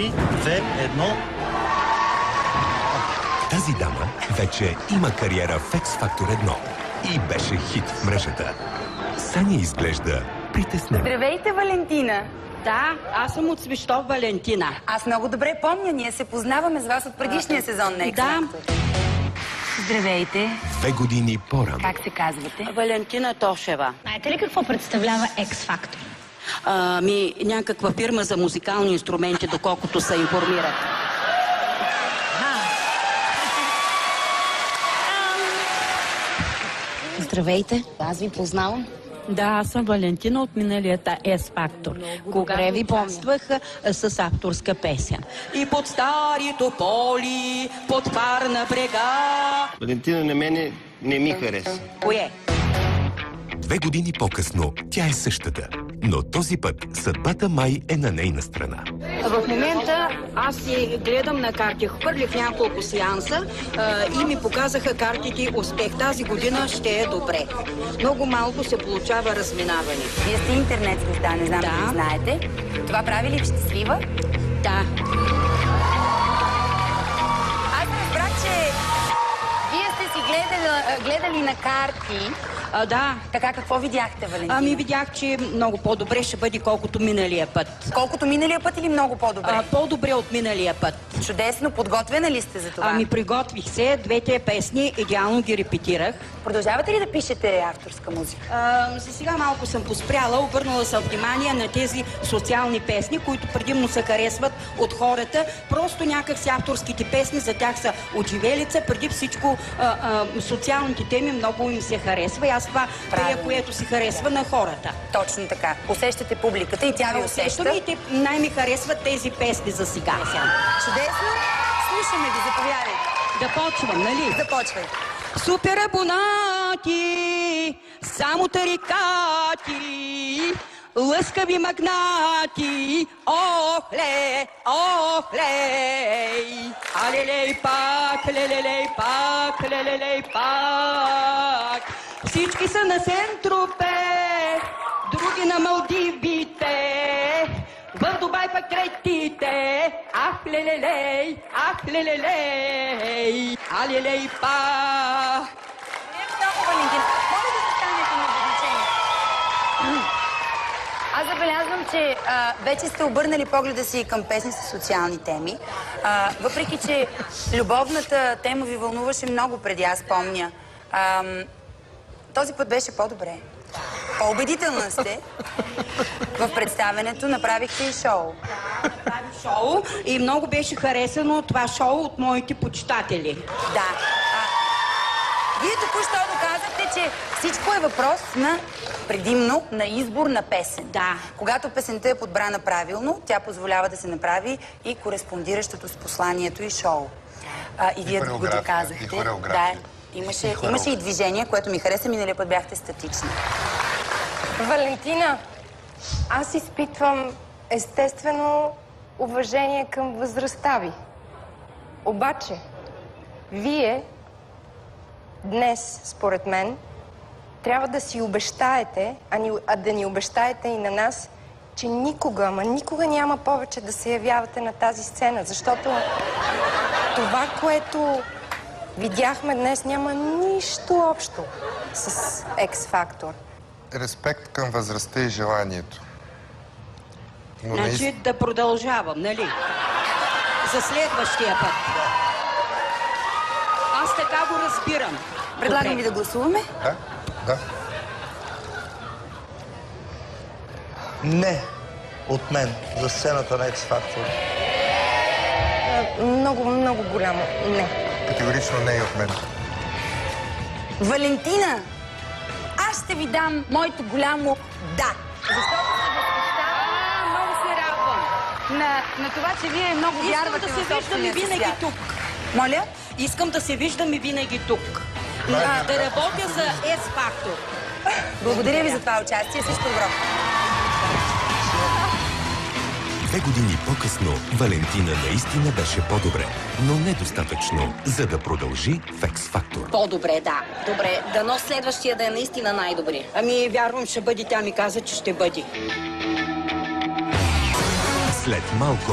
2, 1. Тази дама вече има кариера в X Factor 1 и беше хит в мрежата. Саня изглежда притеснена. Здравейте, Валентина! Да, аз съм от Свищов, Валентина. Аз много добре помня, ние се познаваме с вас от предишния сезон на X Factor. Да. Здравейте! 2 години по-рано. Как се казвате? Валентина Тошева. Знаете ли какво представлява X Factor? Някаква фирма за музикални инструменти, доколкото се информират. Здравейте, аз ви познавам. Да, аз съм Валентина от миналията X Factor. Добре ви помствах с авторска песен. И под старито поли, под парна брега. Валентина на мене не ми хареса. Кое? 2 години по-късно тя е същата, но този път съдбата май е на нейна страна. В момента аз си гледам на карти. Хвърлих няколко сеанса и ми показаха картите успех. Тази година ще е добре. Много малко се получава разминаване. Вие сте интернет звезда, не знам дали знаете. Това прави ли щастлива? Да. Аз разбрах, че вие сте си гледали на карти. Да. Така, какво видяхте, Валентина? Видях, че много по-добре ще бъде, колкото миналия път. Колкото миналия път или много по-добре? По-добре от миналия път. Чудесно, подготвена ли сте за това? Приготвих се, 2 песни, идеално ги репетирах. Продължавате ли да пишете авторска музика? За сега малко съм поспряла, обърнала съм внимание на тези социални песни, които предимно се харесват от хората. Просто някакси авторските песни за тях са отживелица. Преди всичко социалните теми много им се харесва и аз това е, което се харесва на хората. Точно така. Усещате публиката и тя ви усеща. И те най-ми харесват тези песни за сега. Чудесно. Слушаме ви, заповядайте. Да почвам, нали? Започвайте. Супер абонати, само тарикати, лъскави магнати, охле, охлей, алелей пак, лелелей пак, лелелей пак. Всички са на Сен-Тропе, други на Малдивите, в Дубай пък третите, ах лелелей, ах лелелей, алелей па. Много, Валентина. Моля да застанете на обозначение. Аз забелязвам, че вече сте обърнали погледа си към песни с социални теми. Въпреки, че любовната тема ви вълнуваше много преди, аз помня. Този път беше по-добре. По-убедителна сте. В представенето направихте и шоу. Направих шоу и много беше харесано това шоу от моите почитатели. Да. Вие току-що доказахте, че всичко е въпрос на предимно на избор на песен. Да. Когато песента е подбрана правилно, тя позволява да се направи и кореспондиращото с посланието и шоу. И вие го доказахте. И хореография. Да. Имаше и движение, което ми хареса. Миналия път бяхте статични. Валентина, аз изпитвам естествено уважение към възрастта ви. Обаче, вие днес, според мен, трябва да си обещаете, да ни обещаете и на нас, че никога, никога няма повече да се явявате на тази сцена, защото това, което видяхме днес, няма нищо общо с X Factor. Респект към възрастта и желанието. Значи да продължавам, нали? За следващия път. Аз така го разбирам. Предлагам ви да гласуваме. Да. Не от мен за сцената на X Factor. Много, много голямо не. Категорично не и от мен. Валентина, аз ще ви дам моето голямо да. Защото много се радвам на това, че вие много вярвате в собствения си свят. Тук. Моля? Искам да се виждам и винаги тук. Да работя за X Factor. Благодаря ви за това участие. Всичко добро. 2 години по-късно Валентина наистина беше по-добре, но недостатъчно, за да продължи в X Factor. По-добре, да. Добре, дано следващия да е наистина най-добри. Вярвам, ще бъде. Тя ми каза, че ще бъде. След малко